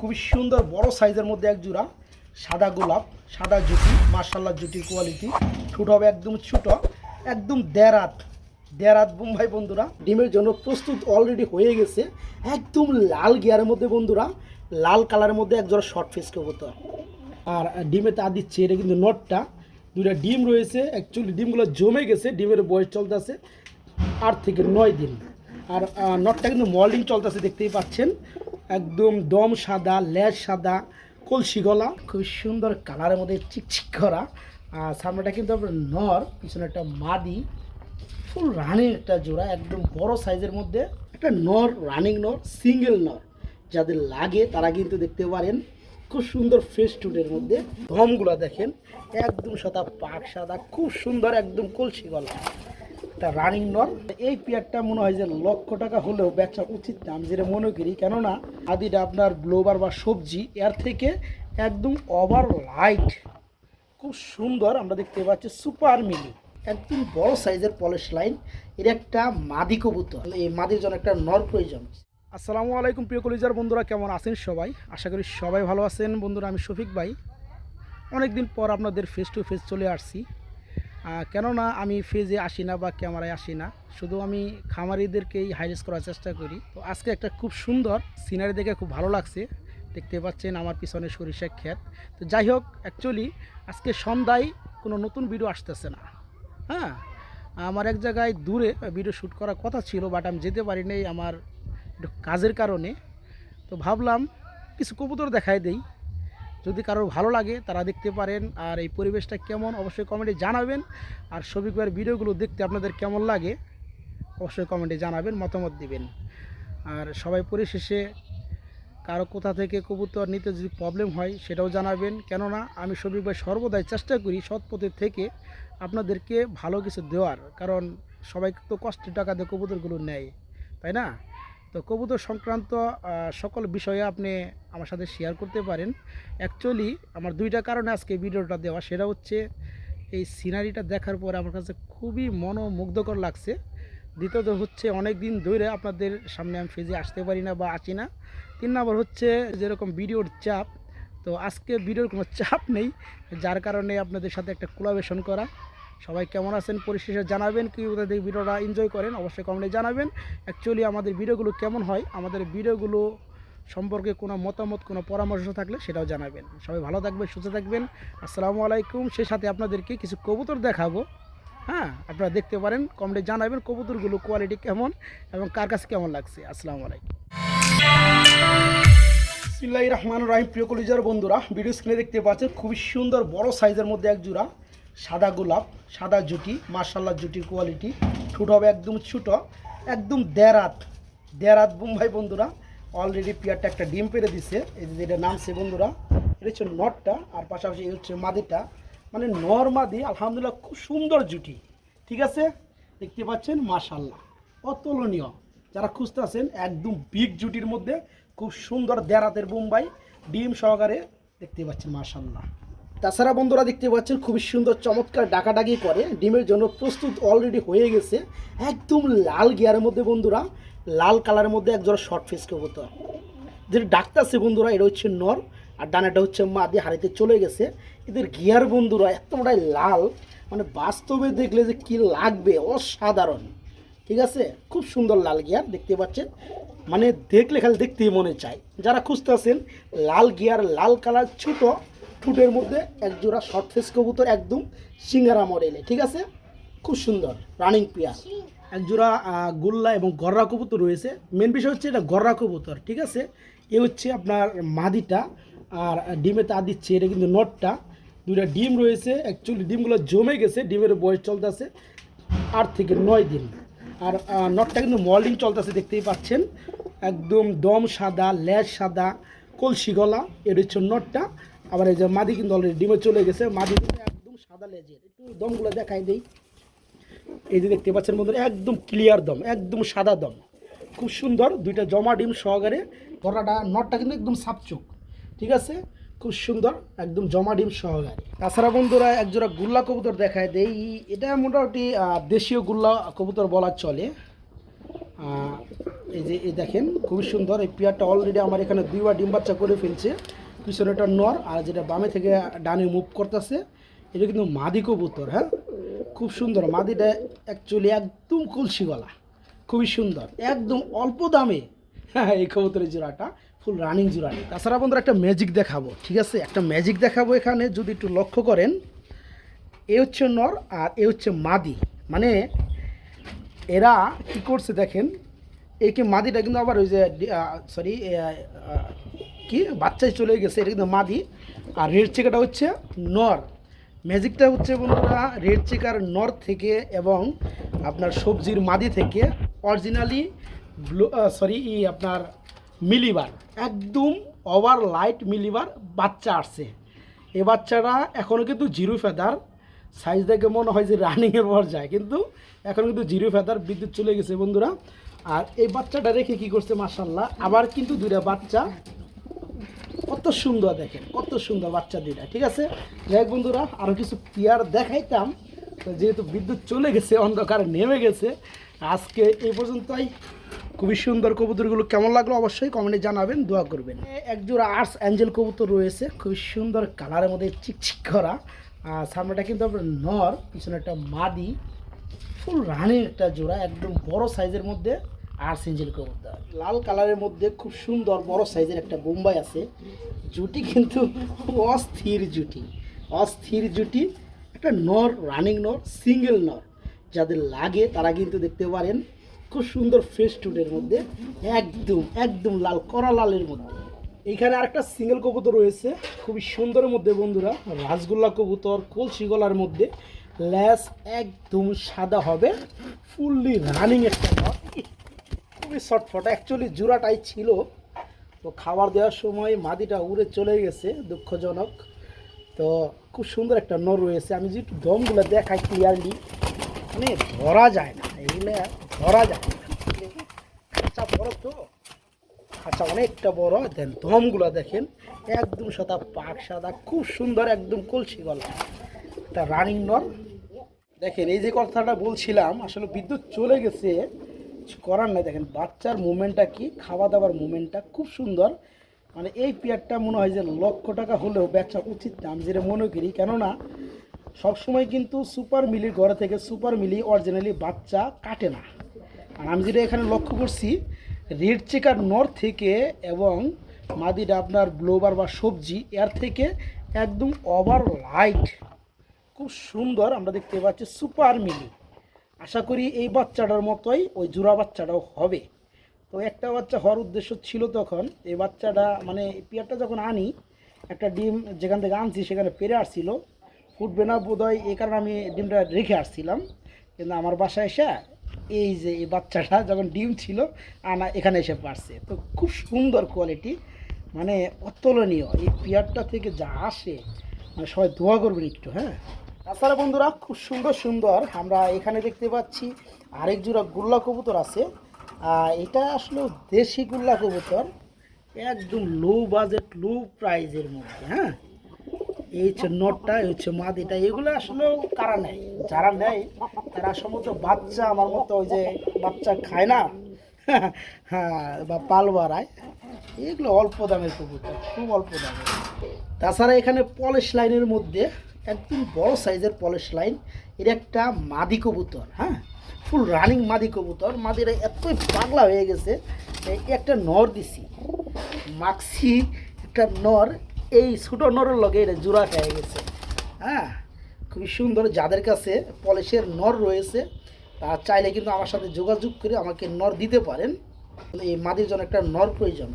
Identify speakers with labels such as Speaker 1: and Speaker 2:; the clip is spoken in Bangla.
Speaker 1: খুবই সুন্দর বড় সাইজের মধ্যে এক জোড়া সাদা গোলাপ, সাদা জুটি, মাশাআল্লাহ জুটির কোয়ালিটি। ঠোঁট হবে একদম ছোট, একদম দেড়াত বোম্বাই বন্ধুরা। ডিমের জন্য প্রস্তুত অলরেডি হয়ে গেছে। একদম লাল গিয়ারের মধ্যে বন্ধুরা, লাল কালারের মধ্যে এক জোড়া শর্ট ফেস কবুতর। আর ডিমে তা দিচ্ছে, এটা কিন্তু নটটা। দুইটা ডিম রয়েছে, অ্যাকচুয়ালি ডিমগুলো জমে গেছে, ডিমের বয়স চলতেছে 8 থেকে 9 দিন। আর নটটা কিন্তু মল্ডিং চলতেছে, দেখতেই পাচ্ছেন। একদম দম সাদা, লেজ সাদা, কলসি গলা, খুব সুন্দর কালারের মধ্যে চিকচিক করা। আর সামনেটা কিন্তু আপনার নর, পিছনে একটা মাদি, ফুল রানিং একটা জোড়া, একদম বড় সাইজের মধ্যে একটা নর, রানিং নর, সিঙ্গেল নর। যাদের লাগে তারা কিন্তু দেখতে পারেন। খুব সুন্দর ফ্রেশ টুডের মধ্যে দমগুলো দেখেন, একদম সাদা পাক সাদা, খুব সুন্দর, একদম কলসি গলা, একটা রানিং নর। এই পেয়ারটা মনে হয় যে লক্ষ টাকা হলেও বেচা উচিত না, আমি যেটা মনে করি। কেননা আদিটা আপনার ব্লোবার বা সবজি, এর থেকে একদম ওভার লাইট, খুব সুন্দর। আমরা দেখতে পাচ্ছি সুপার মিনি, একদম বড় সাইজের পলিশ লাইন। এর একটা মাদি কবুতর, এই মাদির জন্য একটা নর প্রয়োজন। আসসালামু আলাইকুম প্রিয় কলিজার বন্ধুরা, কেমন আছেন সবাই? আশা করি সবাই ভালো আছেন বন্ধুরা। আমি শফিক ভাই, অনেকদিন পর আপনাদের ফেস টু ফেস চলে আসছি। কেননা আমি ফেজে আসি না বা ক্যামেরায় আসি না, শুধু আমি খামারিদেরকেই হাইলাইট করার চেষ্টা করি। তো আজকে একটা খুব সুন্দর সিনারি দেখে খুব ভালো লাগছে। দেখতে পাচ্ছেন আমার পিছনে সরিষা ক্ষেত। তো যাই হোক, অ্যাকচুয়ালি আজকে সন্ধ্যায় কোনো নতুন ভিডিও আসতেছে না। হ্যাঁ, আমার এক জায়গায় দূরে ভিডিও শ্যুট করার কথা ছিল, বাট আমি যেতে পারি নাই আমার একটু কাজের কারণে। তো ভাবলাম কিছু কবুতর দেখাই দেই, যদি কারোর ভালো লাগে তারা দেখতে পারেন। আর এই পরিবেশটা কেমন অবশ্যই কমেন্টে জানাবেন। আর শফিক ভাইয়ের ভিডিওগুলো দেখতে আপনাদের কেমন লাগে অবশ্যই কমেন্টে জানাবেন, মতামত দিবেন। আর সবাই পরিশেষে কারো কোথা থেকে কবুতর নিতে যদি প্রবলেম হয় সেটাও জানাবেন। কেননা আমি শফিক ভাই সর্বদাই চেষ্টা করি সৎ পথের থেকে আপনাদেরকে ভালো কিছু দেওয়ার। কারণ সবাই তো কষ্টের টাকা দিয়ে কবুতরগুলো নেয়, তাই না? তো কবুতর সংক্রান্ত সকল বিষয়ে আপনি আমার সাথে শেয়ার করতে পারেন। অ্যাকচুয়ালি আমার দুইটা কারণে আজকে ভিডিওটা দেওয়া। সেটা হচ্ছে এই সিনারিটা দেখার পরে আমার কাছে খুবই মনোমুগ্ধকর লাগছে। দ্বিতীয়ত হচ্ছে অনেক দিন ধরে আপনাদের সামনে আমি ফেজে আসতে পারি না বা আসি না। 3 নম্বর হচ্ছে যেরকম ভিডিওর চাপ, তো আজকে ভিডিওর কোনো চাপ নেই, যার কারণে আপনাদের সাথে একটা কোলাবোরেশন করা। সবাই কেমন আছেন পরিশেষে জানাবেন, কি ওদের ভিডিওটা এনজয় করেন অবশ্যই কমেন্টে জানাবেন। অ্যাকচুয়ালি আমাদের ভিডিওগুলো কেমন হয়, আমাদের ভিডিওগুলো সম্পর্কে কোনো মতামত, কোনো পরামর্শ থাকলে সেটাও জানাবেন। সবাই ভালো থাকবেন, সুস্থ থাকবেন। আসসালামু আলাইকুম। সেই সাথে আপনাদেরকে কিছু কবুতর দেখাবো। হ্যাঁ, আপনারা দেখতে পারেন, কমেন্টে জানাবেন কবুতরগুলো কোয়ালিটি কেমন এবং কার কাছে কেমন লাগছে। আসসালামু আলাইকুম। বিসমিল্লাহির রহমানির রহিম। প্রিয় কলিজার বন্ধুরা, ভিডিও স্ক্রিনে দেখতে পাচ্ছেন খুবই সুন্দর বড় সাইজের মধ্যে এক জোড়া সাদা গোলাপ, সাদা জুটি, মাশাআল্লাহ জুটির কোয়ালিটি। ঠোঁট হবে একদম ছোট, একদম দেড়াত বোম্বাই বন্ধুরা। অলরেডি পেয়ারটা একটা ডিম পেড়ে দিছে, এই যে এটা নামছে বন্ধুরা। এটা হচ্ছে নটটা, আর পাশাপাশি এই হচ্ছে মাদিটা, মানে নর মাদি। আলহামদুলিল্লাহ খুব সুন্দর জুটি, ঠিক আছে? দেখতে পাচ্ছেন মাশাআল্লাহ, অতুলনীয়। যারা খুঁজতে আছেন একদম বিগ জুটির মধ্যে খুব সুন্দর দেড়াতের বোম্বাই ডিম সহকারে, দেখতে পাচ্ছেন মাশাআল্লাহ। তাছাড়া বন্ধুরা দেখতে পাচ্ছেন খুবই সুন্দর চমৎকার ডাকাডাকি করে, ডিমের জন্য প্রস্তুত অলরেডি হয়ে গেছে। একদম লাল গিয়ারের মধ্যে বন্ধুরা, লাল কালারের মধ্যে একজোড়া শর্ট ফেস কবুতর। যেটা ডাকতেছে বন্ধুরা, এটা হচ্ছে নর, আর ডানাটা হচ্ছে মাদি, হারিতে চলে গেছে। এদের গিয়ার বন্ধুরা এতটাই লাল, মানে বাস্তবে দেখলে যে কি লাগবে, অসাধারণ। ঠিক আছে, খুব সুন্দর লাল গিয়ার দেখতে পাচ্ছেন, মানে দেখলে খালি দেখতেই মনে চায়। যারা খুঁজতে আছেন লাল গিয়ার, লাল কালার, ছোট ঠুটের মধ্যে একজোড়া শর্ট ফেস কবুতর, একদম সিঙ্গারা মডেলে, ঠিক আছে? খুব সুন্দর রানিং পেয়ার। একজোড়া গোল্লা এবং গররা কবুতর রয়েছে। মেন বিষয় হচ্ছে এটা গররা কবুতর, ঠিক আছে? এ হচ্ছে আপনার মাদিটা, আর ডিমে তা দিচ্ছে, এটা কিন্তু নটটা। দুইটা ডিম রয়েছে, অ্যাকচুয়ালি ডিমগুলো জমে গেছে, ডিমের বয়স চলতেছে 8 থেকে 9 দিন। আর নটটা কিন্তু মল্ডিং চলতেছে, দেখতেই পাচ্ছেন। একদম দম সাদা, লেজ সাদা, কলসি গলা, এর হচ্ছে নটটা। আবার এই যে মাদি কিন্তু অলরেডি ডিমে চলে গেছে, মাদি কিন্তু একদম সাদা লেজের। একটু দমগুলো দেখাই দেই, এই যে দেখতে পাচ্ছেন বন্ধুরা, একদম ক্লিয়ার দম, একদম সাদা দম, খুব সুন্দর। দুইটা জমা ডিম সহকারে গলাটা, নটটা কিন্তু একদম সাপচুক, ঠিক আছে? খুব সুন্দর, একদম জমা ডিম সহকারে। তাছাড়া বন্ধুরা একজোড়া গুল্লা কবুতর দেখায় দেই। এটা মোটামুটি দেশীয় গুল্লা কবুতর বলা চলে। এই যে এই দেখেন খুবই সুন্দর। এই পেয়ারটা অলরেডি আমার এখানে 2বার ডিম বাচ্চা করে ফেলছে। পিছনে একটা নর, আর যেটা বামে থেকে ডানে মুভ করতেছে এটা কিন্তু মাদি কবুতর। হ্যাঁ, খুব সুন্দর মাদিটা, অ্যাকচুয়ালি একদম কলসি গলা, খুবই সুন্দর, একদম অল্প দামে। হ্যাঁ, এই কবুতরের জোড়াটা ফুল রানিং জোড়া। তাছাড়া বন্ধুরা একটা ম্যাজিক দেখাবো, ঠিক আছে? একটা ম্যাজিক দেখাবো এখানে, যদি একটু লক্ষ্য করেন। এ হচ্ছে নর আর এ হচ্ছে মাদি, মানে এরা কি করছে দেখেন। একে মাদিটা কিন্তু আবার ওই যে সরি কি বাচ্চায় চলে গেছে, এটা কিন্তু মাদি। আর রেড চেকারটা হচ্ছে নর। ম্যাজিকটা হচ্ছে বন্ধুরা রেড চেকার নর থেকে এবং আপনার সবজির মাদি থেকে অরিজিনালি ব্লু সরি আপনার মিলিবার, একদম ওভার লাইট মিলিবার বাচ্চা আসছে। এই বাচ্চাটা এখনও কিন্তু জিরো ফেদার, সাইজ দেখে মনে হয় যে রানিংয়ের পর যায়, কিন্তু এখন কিন্তু জিরো ফেদার, বিদ্যুৎ চলে গেছে বন্ধুরা। আর এই বাচ্চাটা রেখে কি করছে মাশাআল্লাহ, আবার কিন্তু দুইটা বাচ্চা, কত সুন্দর দেখেন, কত সুন্দর বাচ্চা দুইটা। ঠিক আছে, যাই হোক বন্ধুরা, আরও কিছু পেয়ার দেখাইতাম, তো যেহেতু বিদ্যুৎ চলে গেছে, অন্ধকার নেমে গেছে, আজকে এই পর্যন্তই। খুবই সুন্দর কবুতরগুলো কেমন লাগলো অবশ্যই কমেন্টে জানাবেন, দোয়া করবেন। একজোড়া আর্টস অ্যাঞ্জেল কবুতর রয়েছে, খুবই সুন্দর কালারের মধ্যে চিকচিক করা। আর সামনেটা কিন্তু আপনার নর, পিছনে একটা মাদি, ফুল রানিং একটা জোড়া, একদম বড় সাইজের মধ্যে আর্টস অ্যাঞ্জেল কবুতর। লাল কালারের মধ্যে খুব সুন্দর বড় সাইজের একটা বোম্বাই আছে। জুটি কিন্তু অস্থির জুটি, অস্থির জুটি। একটা নর, রানিং নর, সিঙ্গেল নর, যাদের লাগে তারা কিন্তু দেখতে পারেন। খুব সুন্দর ফেস টুডের মধ্যে, একদম একদম লাল, কড়া লালের মধ্যে। এইখানে আরেকটা সিঙ্গেল কবুতর রয়েছে, খুবই সুন্দরের মধ্যে বন্ধুরা, রাসগোল্লা কবুতর, কলসি গলার মধ্যে, ল্যাস একদম সাদা হবে, ফুললি রানিং একটা নর, খুবই শর্টফট। অ্যাকচুয়ালি জোড়াটাই ছিল, তো খাবার দেওয়ার সময় মাদিটা উড়ে চলে গেছে, দুঃখজনক। তো খুব সুন্দর একটা নর রয়েছে। আমি যে একটু দমগুলো দেখাই ক্লিয়ারলি, মানে ধরা যায় না, এগুলো ধরা যায় না। খাঁচা বড় তো, খাঁচা অনেকটা বড়, দেন দমগুলো দেখেন একদম সাদা, পাক সাদা, খুব সুন্দর, একদম কলসি গলা একটা রানিং নর। দেখেন এই যে কথাটা বলছিলাম, আসলে বিদ্যুৎ চলে গেছে, কিছু করার নাই। দেখেন বাচ্চার মুভমেন্টটা কি, খাওয়া দাওয়ার মুভমেন্টটা খুব সুন্দর। মানে এই পেয়ারটা মনে হয় যে লক্ষ টাকা হলেও বেচা উচিত না, আমি যেটা মনে করি। কেননা সবসময় কিন্তু সুপার মিলির ঘরে থেকে সুপার মিলি অরিজিনালি বাচ্চা কাটে না। আর আমি যেটা এখানে লক্ষ্য করছি, রেড চেকার নর থেকে এবং মাদিটা আপনার ব্লোবার বা সবজি এর থেকে একদম ওভার লাইট, খুব সুন্দর আমরা দেখতে পাচ্ছি সুপার মিলি। আশা করি এই বাচ্চাটার মতোই ওই জোড়া বাচ্চাটাও হবে। তো একটা বাচ্চা হওয়ার উদ্দেশ্য ছিল তখন। এই বাচ্চাটা মানে পেয়ারটা যখন আনি, একটা ডিম যেখান থেকে আনছি সেখানে পেরে আসছিল, ফুটবে না বোধহয়, এই কারণে আমি ডিমটা রেখে আসছিলাম। কিন্তু আমার বাসায় এসে এই যে এই বাচ্চাটা যখন ডিম ছিল আনা, এখানে এসে পারছে। তো খুব সুন্দর কোয়ালিটি, মানে অতুলনীয়। এই পেয়ারটা থেকে যা আসে, মানে সবাই দোয়া করবেন একটু। হ্যাঁ, তাছাড়া বন্ধুরা খুব সুন্দর সুন্দর আমরা এখানে দেখতে পাচ্ছি আরেক জোড়া গুল্লা কবুতর আছে। এটা আসলে দেশি গুল্লা কবুতর, একদম লো বাজেট, লো প্রাইজের মধ্যে। হ্যাঁ, এই হচ্ছে নটটা, এই হচ্ছে মাদিটা। এগুলো আসলে কারা নেয়, যারা নেয় তারা সমস্ত বাচ্চা, আমার মতো ওই যে বাচ্চা খায় না, হ্যাঁ, বা পাল বাড়ায়, এগুলো অল্প দামের কবুতর, খুব অল্প দামের। তাছাড়া এখানে পলিশ লাইনের মধ্যে একদম বড় সাইজের পলিশ লাইন, এর একটা মাদি কবুতর। হ্যাঁ, ফুল রানিং মাদি কবুতর। মাদিরা এতই পাগলা হয়ে গেছে, একটা নর দিছি মাক্সি, একটা নর, এই ছোটো নরের লগে এটা জোড়া খেয়ে গেছে। হ্যাঁ, খুবই সুন্দর। যাদের কাছে পলিশের নর রয়েছে তারা চাইলে কিন্তু আমার সাথে যোগাযোগ করে আমাকে নর দিতে পারেন। এই মাদির জন্য একটা নর প্রয়োজন।